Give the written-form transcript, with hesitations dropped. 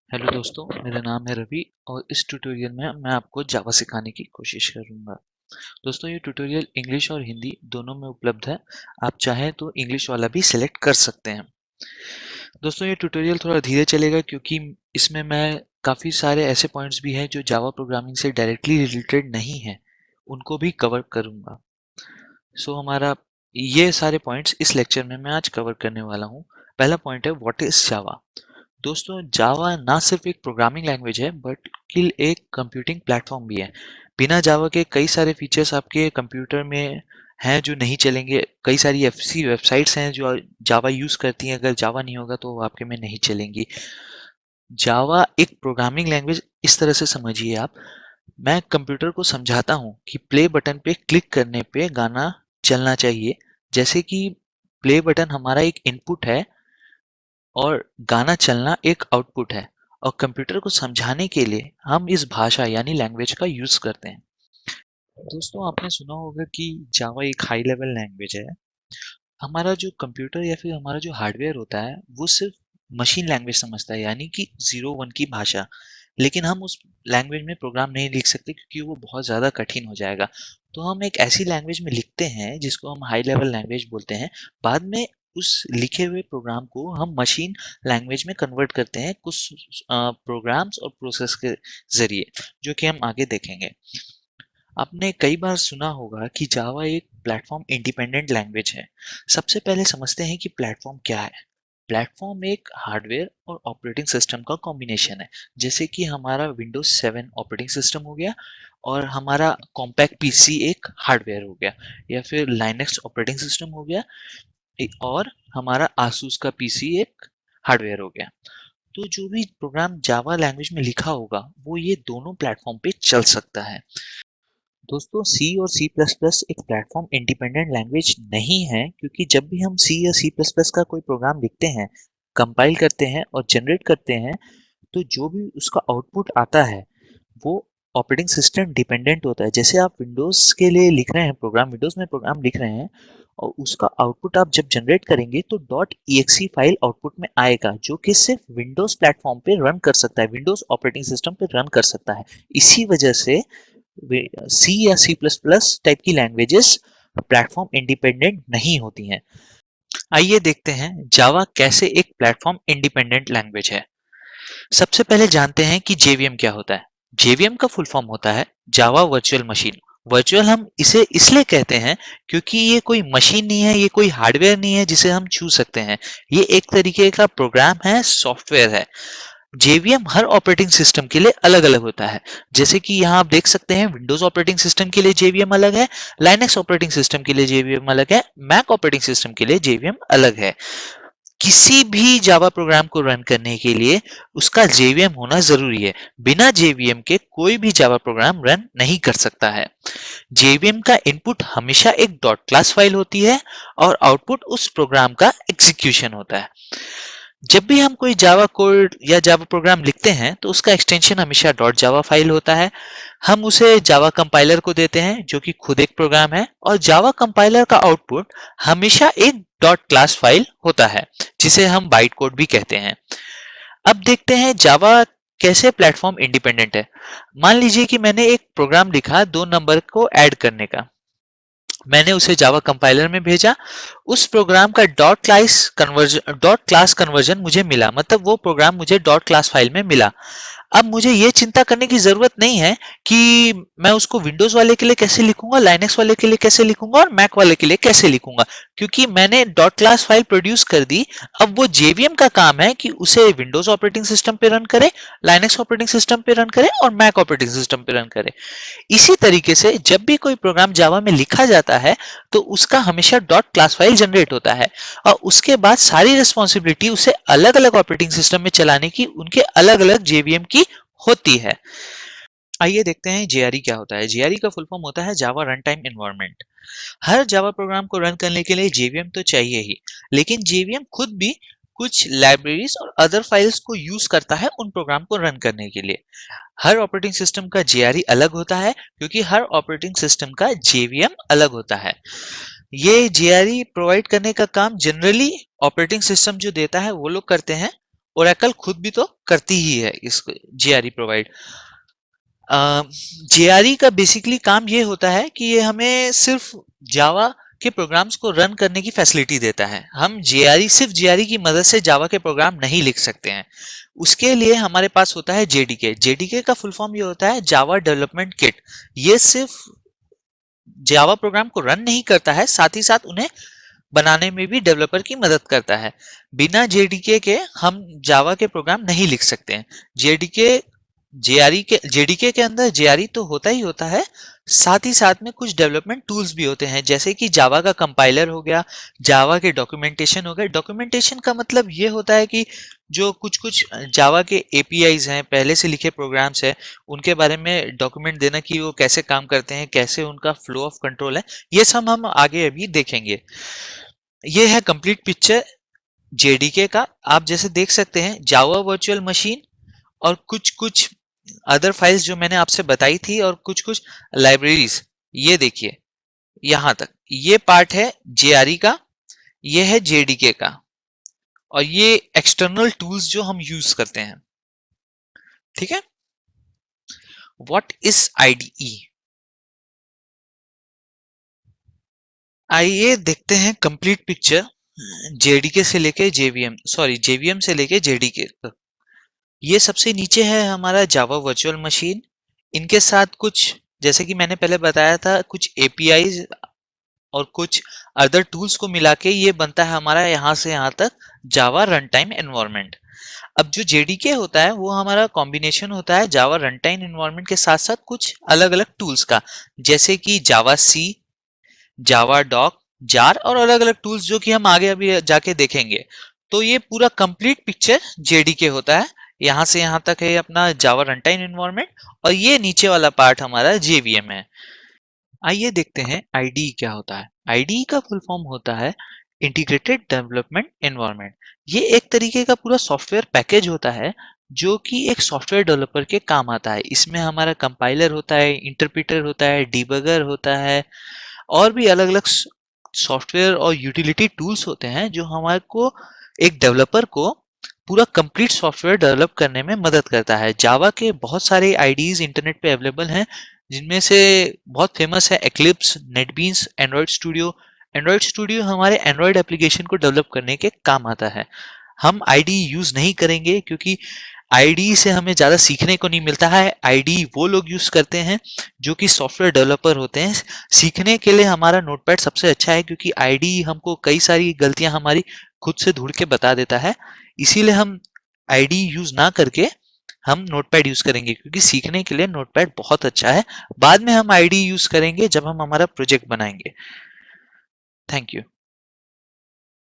Hello दोस्तों, मेरा नाम है रवि और इस ट्यूटोरियल में मैं आपको जावा सिखाने की कोशिश करूंगा। दोस्तों, ये ट्यूटोरियल इंग्लिश और हिंदी दोनों में उपलब्ध है। आप चाहें तो इंग्लिश वाला भी सिलेक्ट कर सकते हैं। दोस्तों, ये ट्यूटोरियल थोड़ा धीरे चलेगा क्योंकि इसमें मैं काफ़ी सारे ऐसे पॉइंट्स भी हैं जो जावा प्रोग्रामिंग से डायरेक्टली रिलेटेड नहीं है, उनको भी कवर करूंगा। हमारा ये सारे पॉइंट्स इस लेक्चर में मैं आज कवर करने वाला हूँ। पहला पॉइंट है, व्हाट इज जावा। दोस्तों, जावा ना सिर्फ एक प्रोग्रामिंग लैंग्वेज है बल्कि एक कंप्यूटिंग प्लेटफॉर्म भी है। बिना जावा के कई सारे फीचर्स आपके कंप्यूटर में हैं जो नहीं चलेंगे। कई सारी ऐसी वेबसाइट्स हैं जो जावा यूज करती हैं, अगर जावा नहीं होगा तो वो आपके में नहीं चलेंगी। जावा एक प्रोग्रामिंग लैंग्वेज इस तरह से समझिए आप। मैं कंप्यूटर को समझाता हूँ कि प्ले बटन पे क्लिक करने पे गाना चलना चाहिए। जैसे कि प्ले बटन हमारा एक इनपुट है और गाना चलना एक आउटपुट है, और कंप्यूटर को समझाने के लिए हम इस भाषा यानी लैंग्वेज का यूज करते हैं। दोस्तों, आपने सुना होगा कि जावा एक हाई लेवल लैंग्वेज है। हमारा जो कंप्यूटर या फिर हमारा जो हार्डवेयर होता है वो सिर्फ मशीन लैंग्वेज समझता है, यानी कि 0-1 की भाषा। लेकिन हम उस लैंग्वेज में प्रोग्राम नहीं लिख सकते क्योंकि वो बहुत ज़्यादा कठिन हो जाएगा। तो हम एक ऐसी लैंग्वेज में लिखते हैं जिसको हम हाई लेवल लैंग्वेज बोलते हैं। बाद में उस लिखे हुए प्रोग्राम को हम मशीन लैंग्वेज में कन्वर्ट करते हैं कुछ प्रोग्राम्स और प्रोसेस के ज़रिए, जो कि हम आगे देखेंगे। आपने कई बार सुना होगा कि जावा एक प्लेटफॉर्म इंडिपेंडेंट लैंग्वेज है। सबसे पहले समझते हैं कि प्लेटफॉर्म क्या है। प्लेटफॉर्म एक हार्डवेयर और ऑपरेटिंग सिस्टम का कॉम्बिनेशन है। जैसे कि हमारा विंडोज 7 ऑपरेटिंग सिस्टम हो गया, और हमारा कॉम्पैक्ट पीसी एक हार्डवेयर हो गया, या फिर लाइनक्स ऑपरेटिंग सिस्टम हो गया, और हमारा आसूस का पीसी एक हार्डवेयर हो गया। तो जो भी प्रोग्राम जावा लैंग्वेज में लिखा होगा वो ये दोनों प्लेटफॉर्म पे चल सकता है। दोस्तों, सी और सी प्लस प्लस एक प्लेटफॉर्म इंडिपेंडेंट लैंग्वेज नहीं है, क्योंकि जब भी हम सी या सी प्लस प्लस का कोई प्रोग्राम लिखते हैं, कंपाइल करते हैं और जनरेट करते हैं, तो जो भी उसका आउटपुट आता है वो ऑपरेटिंग सिस्टम डिपेंडेंट होता है। जैसे आप विंडोज के लिए लिख रहे हैं प्रोग्राम, विंडोज में प्रोग्राम लिख रहे हैं, और उसका आउटपुट आप जब जनरेट करेंगे तो .exe फाइल आउटपुट में आएगा, जो कि सिर्फ विंडोज प्लेटफॉर्म पे रन कर सकता है, विंडोज ऑपरेटिंग सिस्टम पे रन कर सकता है। इसी वजह से सी या सी प्लस प्लस टाइप की लैंग्वेजेस प्लेटफॉर्म इंडिपेंडेंट नहीं होती हैं। आइए देखते हैं जावा कैसे एक प्लेटफॉर्म इंडिपेंडेंट लैंग्वेज है। सबसे पहले जानते हैं कि जेवीएम क्या होता है। जेवीएम का फुल फॉर्म होता है जावा वर्चुअल मशीन। वर्चुअल हम इसे इसलिए कहते हैं क्योंकि ये कोई मशीन नहीं है, ये कोई हार्डवेयर नहीं है जिसे हम छू सकते हैं। ये एक तरीके का प्रोग्राम है, सॉफ्टवेयर है। जेवीएम हर ऑपरेटिंग सिस्टम के लिए अलग अलग होता है। जैसे कि यहाँ आप देख सकते हैं, विंडोज ऑपरेटिंग सिस्टम के लिए जेवीएम अलग है, लाइनक्स ऑपरेटिंग सिस्टम के लिए जेवीएम अलग है, मैक ऑपरेटिंग सिस्टम के लिए जेवीएम अलग है। किसी भी जावा प्रोग्राम को रन करने के लिए उसका जेवीएम होना जरूरी है। बिना जेवीएम के कोई भी जावा प्रोग्राम रन नहीं कर सकता है। जेवीएम का इनपुट हमेशा एक डॉट क्लास फाइल होती है और आउटपुट उस प्रोग्राम का एग्जीक्यूशन होता है। जब भी हम कोई जावा कोड या जावा प्रोग्राम लिखते हैं तो उसका एक्सटेंशन हमेशा डॉट जावा फाइल होता है। हम उसे जावा कंपाइलर को देते हैं जो कि खुद एक प्रोग्राम है, और जावा कंपाइलर का आउटपुट हमेशा एक डॉट क्लास फाइल होता है, जिसे हम बाइट कोड भी कहते हैं। अब देखते हैं जावा कैसे प्लेटफॉर्म इंडिपेंडेंट है। मान लीजिए कि मैंने एक प्रोग्राम लिखा 2 नंबर को ऐड करने का। मैंने उसे जावा कंपाइलर में भेजा। उस प्रोग्राम का डॉट क्लास कन्वर्जन मुझे मिला, मतलब वो प्रोग्राम मुझे डॉट क्लास फाइल में मिला। अब मुझे ये चिंता करने की जरूरत नहीं है कि मैं उसको विंडोज वाले के लिए कैसे लिखूंगा, लाइनक्स वाले के लिए कैसे लिखूंगा और मैक वाले के लिए कैसे लिखूंगा, क्योंकि मैंने डॉट क्लास फाइल प्रोड्यूस कर दी। अब वो जेवीएम का काम है कि उसे विंडोज ऑपरेटिंग सिस्टम पे रन करे, लाइनक्स ऑपरेटिंग सिस्टम पे रन करे और मैक ऑपरेटिंग सिस्टम पे रन करे। इसी तरीके से जब भी कोई प्रोग्राम जावा में लिखा जाता है तो उसका हमेशा डॉट क्लास फाइल जनरेट होता है, और उसके बाद सारी रिस्पॉन्सिबिलिटी उसे अलग अलग ऑपरेटिंग सिस्टम में चलाने की उनके अलग अलग जेवीएम की होती है। आइए देखते हैं जेआरई क्या होता है। जेआरई का फुल फॉर्म होता है जावा रन टाइम एनवायरनमेंट। हर जावा प्रोग्राम को रन करने के लिए जेवीएम तो चाहिए ही, लेकिन जेवीएम खुद भी कुछ लाइब्रेरीज और अदर फाइल्स को यूज करता है उन प्रोग्राम को रन करने के लिए। हर ऑपरेटिंग सिस्टम का जेआरई अलग होता है क्योंकि हर ऑपरेटिंग सिस्टम का जेवीएम अलग होता है। ये जेआरई प्रोवाइड करने का काम जनरली ऑपरेटिंग सिस्टम जो देता है वो लोग करते हैं। ओरेकल खुद भी तो करती ही है इसको जेआरई प्रोवाइड। जेआरई का बेसिकली काम ये होता है कि ये हमें सिर्फ जावा के प्रोग्राम्स को रन करने की फैसिलिटी देता है। हम जेआरई सिर्फ जेआरई की मदद से जावा के प्रोग्राम नहीं लिख सकते हैं। उसके लिए हमारे पास होता है जेडीके। जेडीके का फुल फॉर्म ये होता है जावा डेवलपमेंट किट। ये सिर्फ जावा प्रोग्राम को रन नहीं करता है, साथ ही साथ उन्हें बनाने में भी डेवलपर की मदद करता है। बिना जेडीके के हम जावा के प्रोग्राम नहीं लिख सकते हैं। जेडीके के अंदर जेआरई तो होता ही होता है, साथ ही साथ में कुछ डेवलपमेंट टूल्स भी होते हैं, जैसे कि जावा का कंपाइलर हो गया, जावा के डॉक्यूमेंटेशन हो गए। डॉक्यूमेंटेशन का मतलब ये होता है कि जो कुछ कुछ जावा के एपीआईज हैं, पहले से लिखे प्रोग्राम्स हैं, उनके बारे में डॉक्यूमेंट देना कि वो कैसे काम करते हैं, कैसे उनका फ्लो ऑफ कंट्रोल है। ये सब हम आगे अभी देखेंगे। ये है कंप्लीट पिक्चर जेडीके का। आप जैसे देख सकते हैं जावा वर्चुअल मशीन और कुछ कुछ अदर फाइल्स जो मैंने आपसे बताई थी और कुछ कुछ लाइब्रेरीज। ये देखिए यहां तक ये पार्ट है जेआरई का, ये है जेडीके का, और ये एक्सटर्नल टूल्स जो हम यूज करते हैं। ठीक है, व्हाट इज आईडीई? आइए देखते हैं कंप्लीट पिक्चर जेडीके से लेके जेवीएम से लेके जेडीके तक। ये सबसे नीचे है हमारा जावा वर्चुअल मशीन। इनके साथ कुछ, जैसे कि मैंने पहले बताया था, कुछ एपीआई और कुछ अदर टूल्स को मिला के ये बनता है हमारा यहां से यहां तक जावा रन टाइम एनवायरमेंट। अब जो जेडीके होता है वो हमारा कॉम्बिनेशन होता है जावा रन टाइम एनवायरमेंट के साथ साथ कुछ अलग अलग टूल्स का, जैसे कि जावा सी, जावा डॉक, जार और अलग अलग टूल्स जो कि हम आगे अभी जाके देखेंगे। तो ये पूरा कंप्लीट पिक्चर जेडीके होता है। यहां से यहां तक है अपना जावा रन टाइम एनवायरमेंट, और ये नीचे वाला पार्ट हमारा जेवीएम है। आइए देखते हैं आईडीई क्या होता है। आईडीई का फुल फॉर्म होता है इंटीग्रेटेड डेवलपमेंट एनवायरनमेंट। ये एक तरीके का पूरा सॉफ्टवेयर पैकेज होता है जो कि एक सॉफ्टवेयर डेवलपर के काम आता है। इसमें हमारा कंपाइलर होता है, इंटरप्रेटर होता है, डिबगर होता है, और भी अलग अलग सॉफ्टवेयर और यूटिलिटी टूल्स होते हैं जो हमारे को, एक डेवलपर को, पूरा कंप्लीट सॉफ्टवेयर डेवलप करने में मदद करता है। जावा के बहुत सारे आईडीज इंटरनेट पे अवेलेबल हैं, जिनमें से बहुत फेमस है eclipse, NetBeans, Android studio. Android studio हमारे एंड्रॉइड एप्लीकेशन को डेवलप करने के काम आता है। हम आईडी यूज नहीं करेंगे क्योंकि आईडी से हमें ज्यादा सीखने को नहीं मिलता है। आईडी वो लोग यूज करते हैं जो कि सॉफ्टवेयर डेवलपर होते हैं। सीखने के लिए हमारा नोटपैड सबसे अच्छा है, क्योंकि आईडी हमको कई सारी गलतियां हमारी खुद से ढूंढ के बता देता है। इसीलिए हम आईडी यूज ना करके हम नोटपैड यूज करेंगे, क्योंकि सीखने के लिए नोटपैड बहुत अच्छा है। बाद में हम आईडी यूज करेंगे जब हम हमारा प्रोजेक्ट बनाएंगे। Thank you.